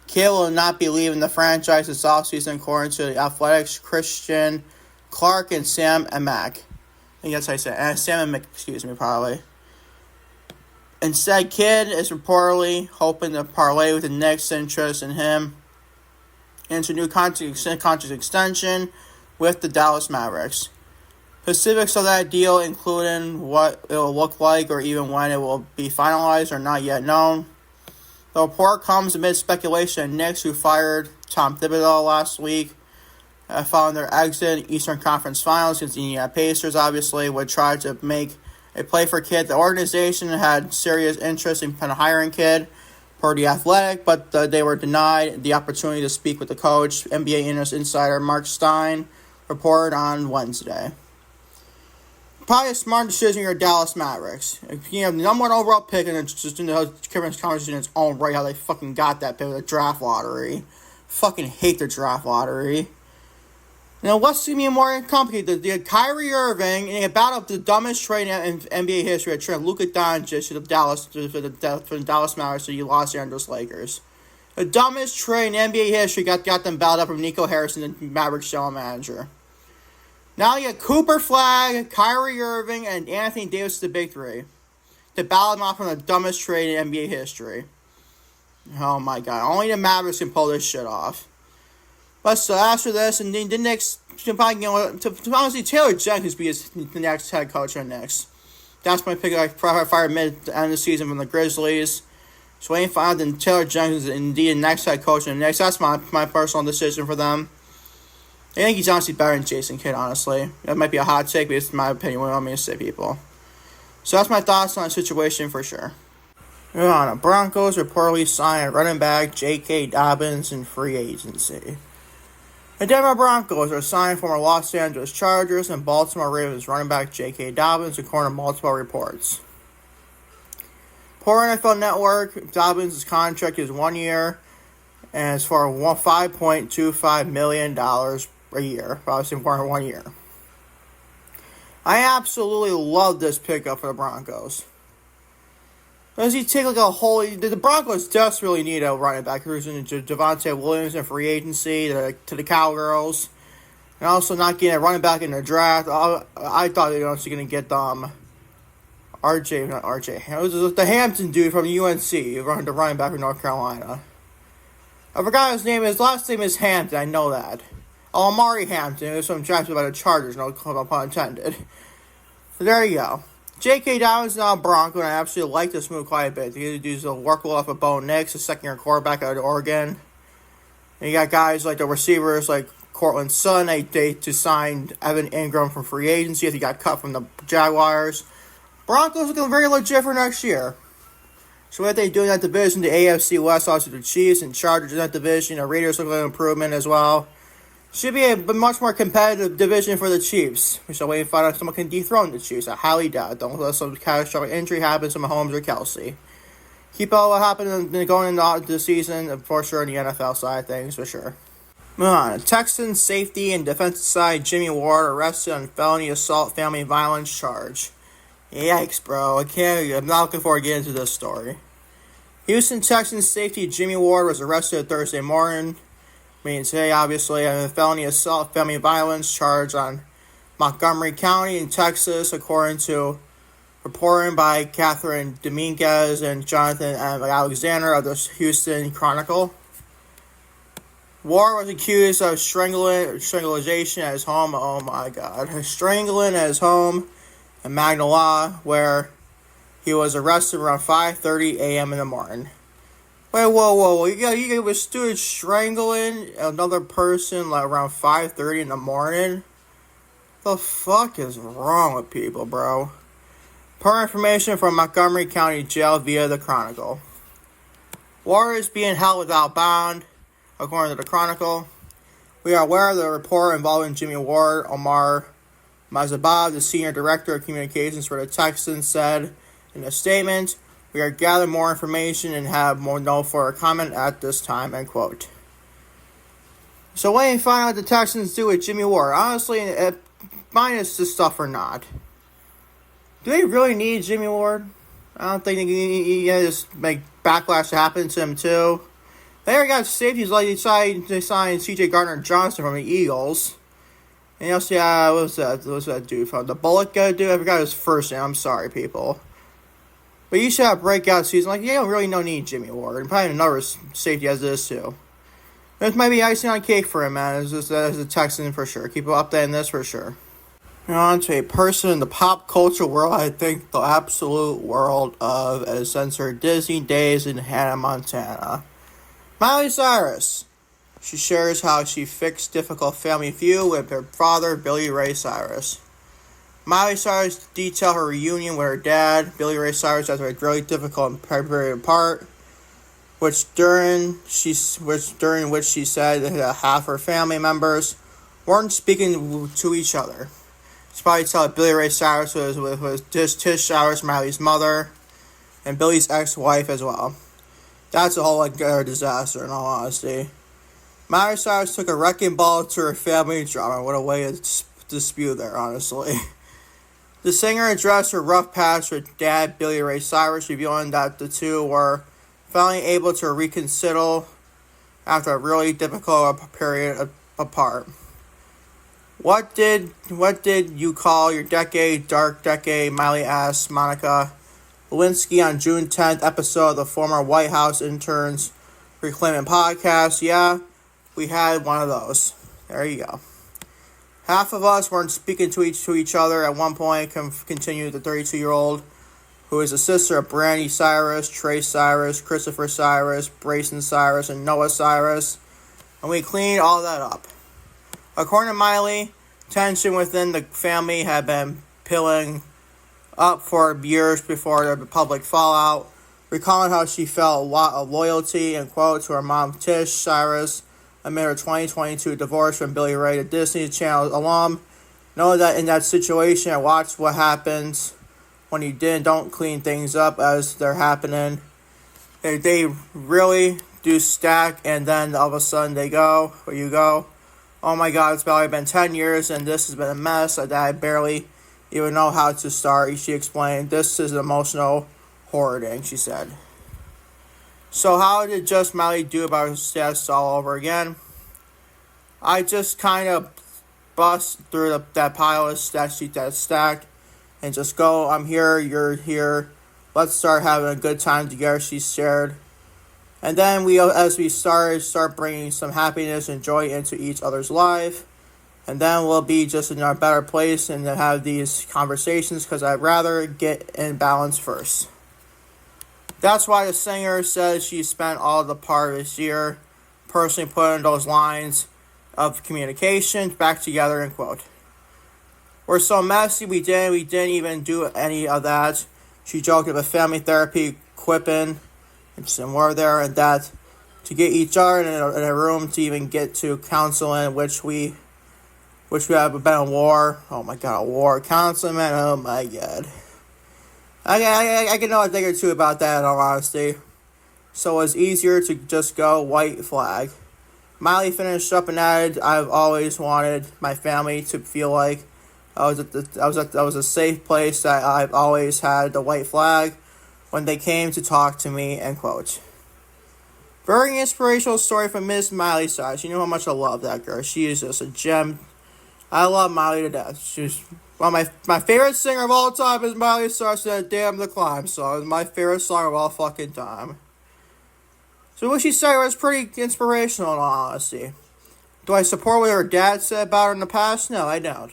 Kidd will not be leaving the franchise this offseason, according to the Athletics' Christian Clark and Sam Amick. I think that's how I say it. Sam Amick, probably. Instead, Kidd is reportedly hoping to parlay with the Knicks' interest in him into a new contract extension with the Dallas Mavericks. Specifics of that deal, including what it will look like or even when it will be finalized, are not yet known. The report comes amid speculation that Knicks, who fired Tom Thibodeau last week, following their exit in Eastern Conference Finals against the Indiana Pacers, obviously, would try to make a play for Kidd. The organization had serious interest in hiring Kidd per The Athletic, but they were denied the opportunity to speak with the coach. NBA insider Mark Stein reported on Wednesday. Probably a smart decision your Dallas Mavericks. You have the number one overall pick, and it's just in the conversation in its own right how they fucking got that pick with the draft lottery. Fucking hate the draft lottery. What's going to be more complicated? They had Kyrie Irving, and they battled the dumbest trade in NBA history. They traded Luka Doncic to the Dallas Mavericks to the Los Angeles Lakers. The dumbest trade in NBA history got them battled up from Nico Harrison, the Mavericks general manager. Now you got Cooper Flagg, Kyrie Irving, and Anthony Davis, the big three, to battle them off from the dumbest trade in NBA history. Oh my God! Only the Mavericks can pull this shit off. But so after this, and the Knicks, honestly, Taylor Jenkins be the next head coach of the Knicks. That's my pick. I fired mid the end of the season from the Grizzlies. So waiting for out then Taylor Jenkins is indeed the next head coach of the Knicks. That's my personal decision for them. I think he's honestly better than Jason Kidd, honestly. That might be a hot take, but it's my opinion. What do you want me to say, people? So that's my thoughts on the situation for sure. The Broncos reportedly signed running back JK Dobbins in free agency. The Denver Broncos are signed former Los Angeles Chargers and Baltimore Ravens running back J.K. Dobbins, according to multiple reports. Per NFL Network, Dobbins' contract is 1 year and is for $5.25 million a year, obviously for 1 year. I absolutely love this pickup for the Broncos. Does he take the Broncos desperately need a running back who's into Javonte Williams in free agency to the Cowgirls. And also not getting a running back in the draft. I thought they were also going to get not RJ. It was the Hampton dude from UNC, the running back from North Carolina. I forgot his name. His last name is Hampton. I know that. Oh, Amari Hampton. It was some drafted by the Chargers. No pun intended. So there you go. JK Dobbins is now a Bronco, and I absolutely like this move quite a bit. The dude's a work off of Bo Nix, a second-year quarterback out of Oregon. And you got guys like the receivers like Cortland Sutton. They signed Evan Ingram from free agency if he got cut from the Jaguars. Broncos looking very legit for next year. So what they do in that division, the AFC West, also the Chiefs and Chargers in that division. The Raiders look like an improvement as well. Should be a much more competitive division for the Chiefs. We shall wait and find out if someone can dethrone the Chiefs. I highly doubt. Don't let some catastrophic injury happen to Mahomes or Kelsey. Keep all what happened going into the season, for sure, in the NFL side of things, for sure. Moving on. Texans safety and defensive side Jimmie Ward arrested on felony assault family violence charge. Yikes, bro. I'm not looking forward to getting into this story. Houston Texans safety Jimmie Ward was arrested Thursday morning. Today, obviously, on a felony assault family violence charge on Montgomery County in Texas, according to reporting by Catherine Dominguez and Jonathan Alexander of the Houston Chronicle. Ward was accused of strangulation at his home. Oh my God. Strangling at his home in Magnolia, where he was arrested around 5:30 a.m. in the morning. Wait, whoa. You got a student strangling another person like around 5:30 in the morning? The fuck is wrong with people, bro? Per information from Montgomery County Jail via the Chronicle. Ward is being held without bond, according to the Chronicle. We are aware of the report involving Jimmie Ward. Omar Mazabab, the Senior Director of Communications for the Texans, said in a statement, "We are gathering more information and have no further comment at this time," end quote. So waiting to find out what the Texans do with Jimmie Ward. Honestly, minus this stuff or not. Do they really need Jimmie Ward? I don't think he just make backlash happen to him too. They already got safeties like they signed C.J. Gardner-Johnson from the Eagles. And you also, what was that dude from the Bullet guy dude? I forgot his first name. I'm sorry, people. But you should have a breakout season. Like, you don't really need Jimmie Ward. And probably another safety as this, too. This might be icing on cake for him, man. As a Texan, for sure. Keep updating this, for sure. Now on to a person in the pop culture world, I think the absolute world of, as since her Disney days in Hannah Montana. Miley Cyrus. She shares how she fixed difficult family feud with her father, Billy Ray Cyrus. Miley Cyrus detailed her reunion with her dad, Billy Ray Cyrus, after a really difficult period apart, during which she said that half her family members weren't speaking to each other. She probably thought Billy Ray Cyrus was Tish Cyrus, Miley's mother, and Billy's ex-wife as well. That's a whole disaster, in all honesty. Miley Cyrus took a wrecking ball to her family drama. What a way to dispute there, honestly. The singer addressed her rough patch with dad Billy Ray Cyrus, revealing that the two were finally able to reconcile after a really difficult period apart. What did you call your decade, dark decade? Miley asked Monica Lewinsky on June 10th episode of the former White House Interns Reclaiming podcast. Yeah, we had one of those. There you go. Half of us weren't speaking to each other at one point, continued the 32-year-old, who is the sister of Brandy Cyrus, Trace Cyrus, Christopher Cyrus, Brayson Cyrus, and Noah Cyrus, and we cleaned all that up. According to Miley, tension within the family had been piling up for years before the public fallout, recalling how she felt a lot of loyalty, and quote, to her mom Tish Cyrus amid her 2022 divorce from Billy Ray, the Disney Channel alum. Know that in that situation, I watched what happens when you don't clean things up as they're happening. They really do stack, and then all of a sudden they go, where you go, oh my God, it's probably been 10 years, and this has been a mess that I barely even know how to start. She explained, this is an emotional hoarding, she said. So how did just Miley do about her status all over again? I just kind of bust through that pile of sheet that's stacked and just go, I'm here, you're here. Let's start having a good time together, she shared. And then as we start bringing some happiness and joy into each other's life. And then we'll be just in a better place and to have these conversations because I'd rather get in balance first. That's why the singer says she spent all the part of this year personally putting those lines of communication back together, end quote. We're so messy, we didn't even do any of that. She joked about family therapy, quipping, and some more there, and that to get each other in a room to even get to counseling, which we have been a war. Oh my god, a war. Counseling, man, oh my god. I can know a thing or two about that, in all honesty. So it's easier to just go white flag. Miley finished up and added, I've always wanted my family to feel like I was a safe place, that I've always had the white flag when they came to talk to me, end quote. Very inspirational story from Miss Miley Cyrus. You know how much I love that girl. She is just a gem. I love Miley to death. She's one of my favorite singer of all time is Miley Cyrus. That Damn the Climb song is my favorite song of all fucking time. So what she said was pretty inspirational in all honesty. Do I support what her dad said about her in the past? No, I don't.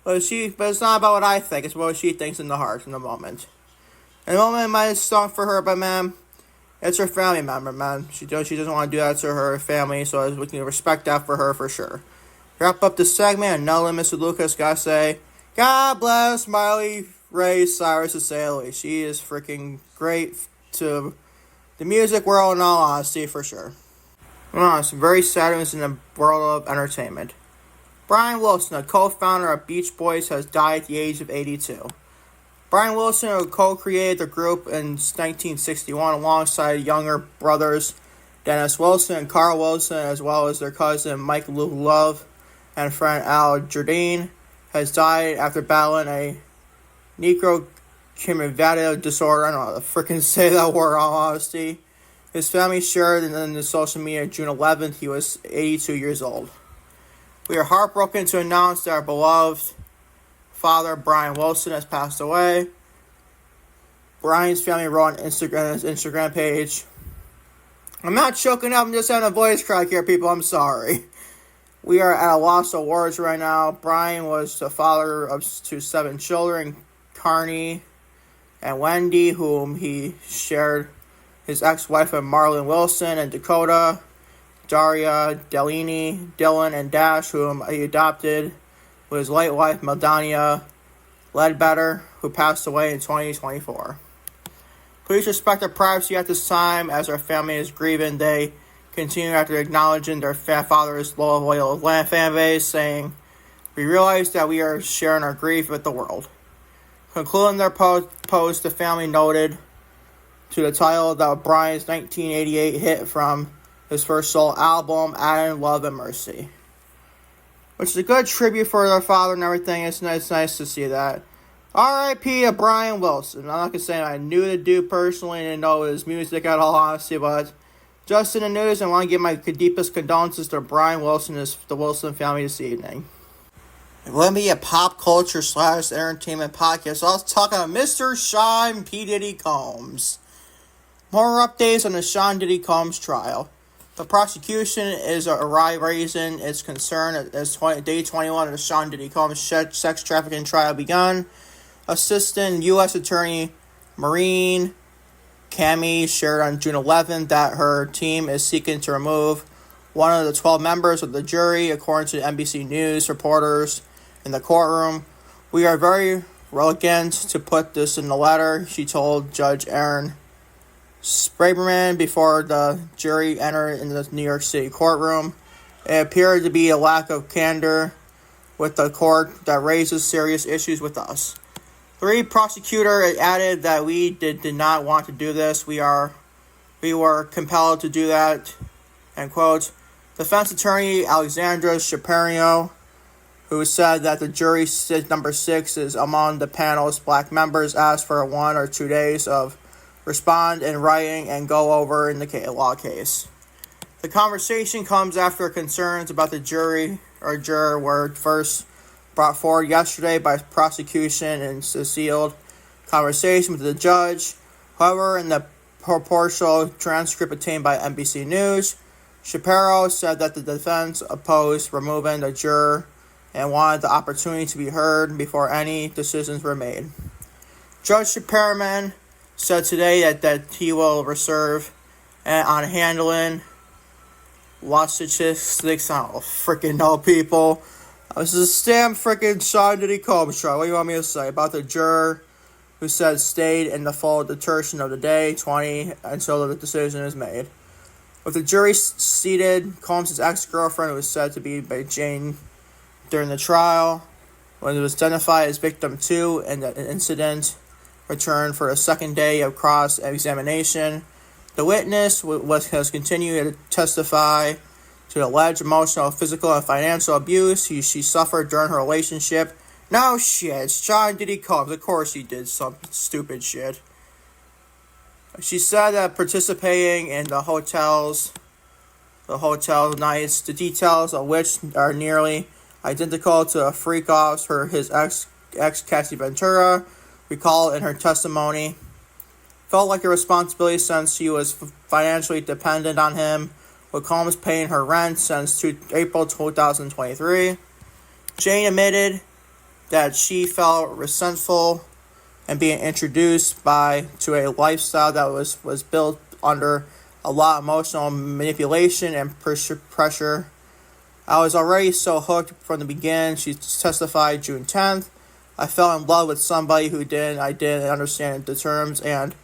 But it's not about what I think. It's what she thinks in the heart in the moment. In the moment, might have stung for her, but man, it's her family member, man. She doesn't want to do that to her family, so we can respect that for her for sure. Wrap up the segment, and no limits to Lucas. Gotta say, God bless Miley Ray Cyrus to say the least. She is freaking great to the music world, in all honesty, for sure. It's very sad news in the world of entertainment. Brian Wilson, a co-founder of Beach Boys, has died at the age of 82. Brian Wilson, who co-created the group in 1961 alongside younger brothers Dennis Wilson and Carl Wilson, as well as their cousin Mike Love and friend Al Jardine, has died after battling a necrochimeratic disorder. I don't know how to freaking say that word, in all honesty. His family shared in the social media June 11th. He was 82 years old. We are heartbroken to announce that our beloved father, Brian Wilson, has passed away. Brian's family wrote on his Instagram page, I'm not choking up, I'm just having a voice crack here, people, I'm sorry. We are at a loss of words right now. Brian was the father to 7 children, Carney and Wendy, whom he shared his ex-wife of Marlon Wilson and Dakota, Daria, Delaney, Dylan, and Dash, whom he adopted with his late wife, Melania Ledbetter, who passed away in 2024. Please respect their privacy at this time, as our family is grieving. They continue after acknowledging their father's loyal fan base, saying, we realize that we are sharing our grief with the world. Concluding their post, the family noted to the title that Brian's 1988 hit from his first solo album, Adding Love and Mercy, which is a good tribute for their father and everything. It's nice to see that. R.I.P. to Brian Wilson. I'm not going to say I knew the dude personally and didn't know his music at all, honesty, but just in the news, I want to give my deepest condolences to Brian Wilson and the Wilson family this evening. Let me a pop culture / entertainment podcast. So I was talking about Mr. Sean Diddy Combs. More updates on the Sean Diddy Combs trial. The prosecution is raising its concern as day 21 of the Sean Diddy Combs sex trafficking trial begun. Assistant U.S. Attorney Maureen Cami shared on June 11th that her team is seeking to remove one of the 12 members of the jury, according to NBC News reporters in the courtroom. We are very reluctant to put this in the letter, she told Judge Aaron Spraberman before the jury entered in the New York City courtroom. It appeared to be a lack of candor with the court that raises serious issues with us. The prosecutor added that we did not want to do this. We were compelled to do that, end quote. Defense attorney Alexandra Shapiro, who said that the jury number 6 is among the panel's black members, asked for 1 or 2 days of respond in writing and go over in the law case. The conversation comes after concerns about the jury juror were first brought forward yesterday by prosecution in a sealed conversation with the judge. However, in the proportional transcript obtained by NBC News, Shapiro said that the defense opposed removing the juror and wanted the opportunity to be heard before any decisions were made. Judge Shapiro said today that he will reserve on handling law statistics. I don't freaking know, people. This is a damn freaking Sean Diddy Combs trial. What do you want me to say about the juror who said stayed in the full detention of the day 20 until the decision is made? With the jury seated, Combs' ex-girlfriend, who was said to be by Jane during the trial, when it was identified as victim 2 in the incident, returned for a second day of cross-examination. The witness has continued to testify to alleged emotional, physical, and financial abuse she suffered during her relationship. No shit, it's Sean Diddy Combs. Of course he did some stupid shit. She said that participating in the hotel nights, the details of which are nearly identical to the freak-offs his ex Cassie Ventura recalled in her testimony, felt like a responsibility since she was financially dependent on him, with Combs paying her rent since April 2023. Jane admitted that she felt resentful and being introduced to a lifestyle that was built under a lot of emotional manipulation and pressure. I was already so hooked from the beginning, she testified June 10th. I fell in love with somebody I didn't understand the terms and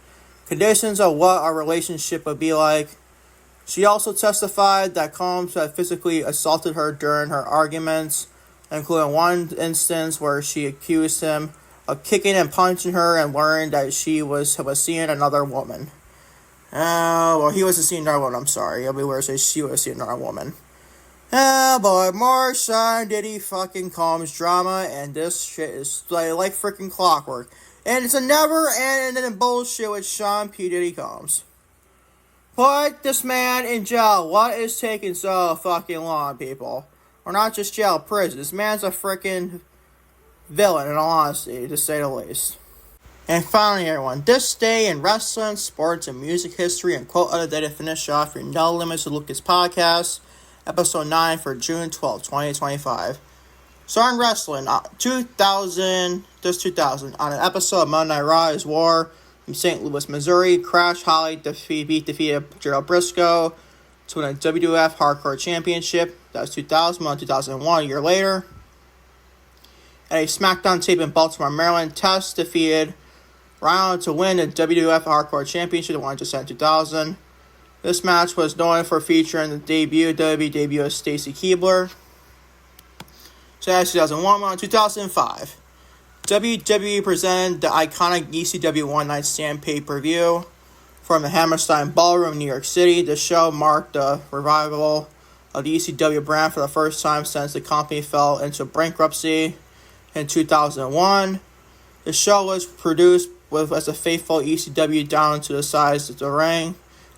conditions of what our relationship would be like. She also testified that Combs had physically assaulted her during her arguments, including one instance where she accused him of kicking and punching her and learned that she was seeing another woman. He wasn't seeing another woman, I'm sorry. It'll be weird to say she was seeing another woman. Boy, more Sean Diddy fucking Combs drama, and this shit is like freaking clockwork. And it's a never-ending bullshit with Sean P. Diddy Combs. Put this man in jail. What is taking so fucking long, people? Or not just jail, prison. This man's a freaking villain, in all honesty, to say the least. And finally, everyone, this day in wrestling, sports, and music history, and quote other day to finish off your No Limits to Lucas podcast, episode 9 for June 12, 2025. So in wrestling, 2000, on an episode of Monday Night Raw is War from St. Louis, Missouri, Crash Holly defeated Gerald Briscoe to win a WWF Hardcore Championship. That was 2001, a year later. At a SmackDown tape in Baltimore, Maryland, Test defeated Rhino to win the WWF Hardcore Championship that won just in 2000. This match was known for featuring the WWE debut of Stacy Keibler. So that's 2001. 2005. WWE presented the iconic ECW One Night Stand pay-per-view from the Hammerstein Ballroom in New York City. The show marked the revival of the ECW brand for the first time since the company fell into bankruptcy in 2001. The show was produced as a faithful ECW down to the size of the ring,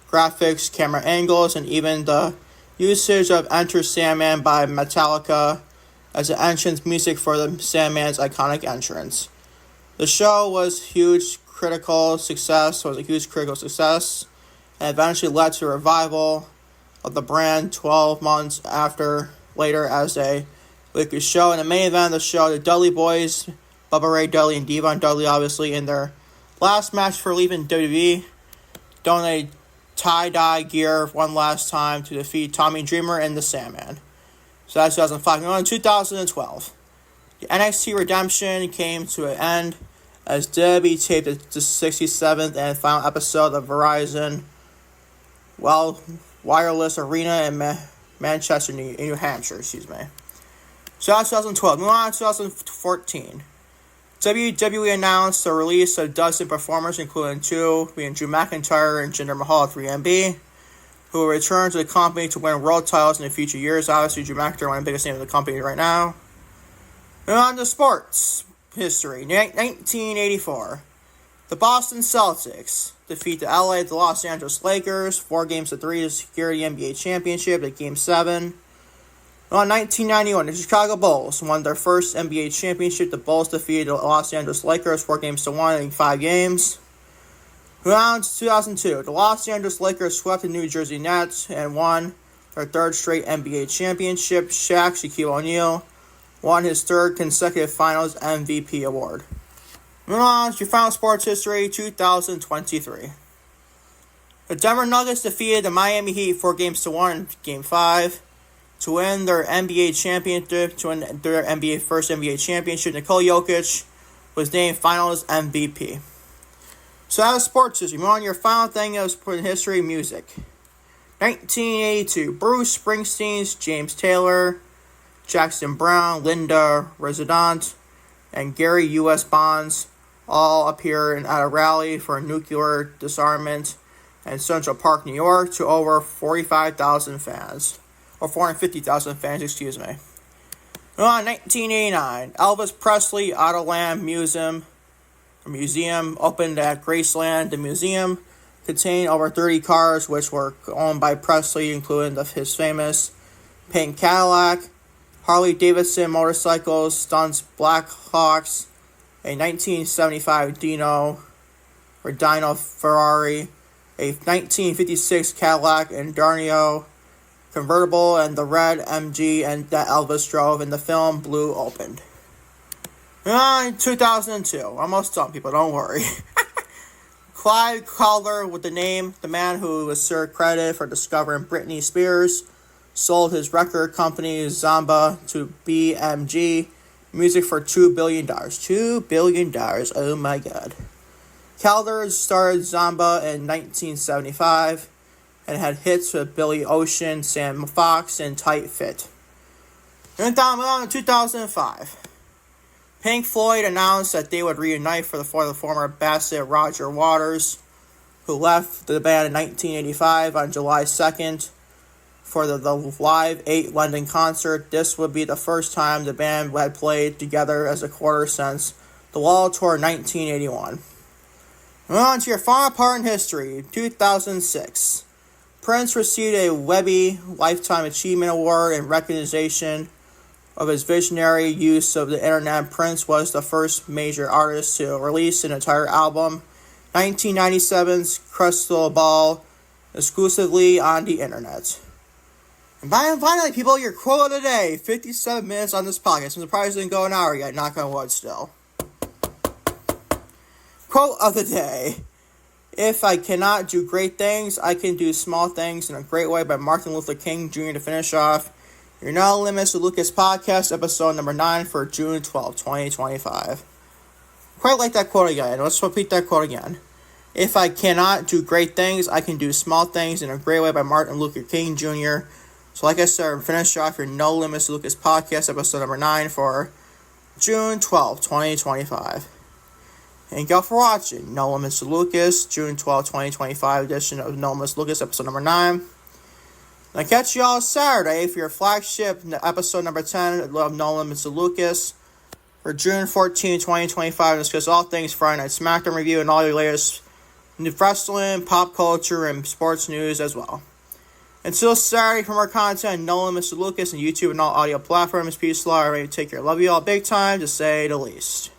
graphics, camera angles, and even the usage of Enter Sandman by Metallica as the entrance music for the Sandman's iconic entrance. The show was a huge critical success, and eventually led to a revival of the brand 12 months later as a weekly show. In the main event of the show, the Dudley Boys, Bubba Ray Dudley and Devon Dudley, obviously in their last match for leaving WWE, donated tie-dye gear one last time to defeat Tommy Dreamer and the Sandman. So that's 2005. And in 2012, the NXT Redemption came to an end as WWE taped the 67th and final episode of Verizon Wireless Arena in Manchester, New Hampshire. So that's 2012. Moving on to 2014. WWE announced the release of a dozen performers, including two being Drew McIntyre and Jinder Mahal of 3MB, who will return to the company to win world titles in the future years. Obviously, Drew McIntyre, one of the biggest names of the company right now. And on to sports history. 1984. The Boston Celtics defeat the Los Angeles Lakers 4-3 to secure the NBA championship at Game 7. In 1991, the Chicago Bulls won their first NBA championship. The Bulls defeated the Los Angeles Lakers 4-1 in 5 games. Around 2002, the Los Angeles Lakers swept the New Jersey Nets and won their third straight NBA championship. Shaquille O'Neal won his third consecutive Finals MVP award. Moving on to your final sports history, 2023. The Denver Nuggets defeated the Miami Heat 4-1 in Game 5 to win their NBA championship, first NBA championship. Nikola Jokic was named Finals MVP. So that was sports history. Moving on to your final thing that was put in history, music. 1982, Bruce Springsteen's James Taylor, Jackson Browne, Linda Resident, and Gary U.S. Bonds all appear at a rally for nuclear disarmament in Central Park, New York, to over 45,000 fans. Or 450,000 fans, excuse me. In 1989, Elvis Presley Autoland Museum opened at Graceland. The museum contained over 30 cars which were owned by Presley, including his famous pink Cadillac, Harley Davidson motorcycles, Stunts Black Hawks, a 1975 Dino Ferrari, a 1956 Cadillac Enduro convertible, and the red MG and that Elvis drove in the film Blue opened. In 2002, almost done, people, don't worry. Clive Calder, with the man who was served credit for discovering Britney Spears, sold his record company Zamba to BMG Music for $2 billion. $2 billion, oh my god. Calder started Zamba in 1975 and had hits with Billy Ocean, Sam Fox, and Tight Fit. In 2005, Pink Floyd announced that they would reunite for the former bassist Roger Waters, who left the band in 1985 on July 2nd for the Live 8 London concert. This would be the first time the band had played together as a quarter since the Wall Tour in 1981. Moving on to your final part in history, 2006. Prince received a Webby Lifetime Achievement Award in recognition of his visionary use of the internet. Prince was the first major artist to release an entire album, 1997's Crystal Ball, exclusively on the internet. And finally, people, your quote of the day, 57 minutes on this podcast. I'm surprised it didn't go an hour yet, knock on wood still. Quote of the day. If I cannot do great things, I can do small things in a great way, by Martin Luther King Jr. to finish off your No Limits with Lucas podcast, episode number 9 for June 12, 2025. Quite like that quote again. Let's repeat that quote again. If I cannot do great things, I can do small things in a great way, by Martin Luther King Jr. So like I said, finish off your No Limits with Lucas podcast, episode number 9 for June 12, 2025. Thank y'all for watching No Limits to Lucas, June 12, 2025 edition of No Limits to Lucas, episode number 9. I'll catch y'all Saturday for your flagship episode number 10 of No Limits to Lucas for June 14, 2025, and discuss all things Friday Night SmackDown review and all your latest wrestling, pop culture, and sports news as well. Until Saturday, for more content, No Limits to Lucas on YouTube and all audio platforms. Peace, love, ready to take care. Love you all big time, to say the least.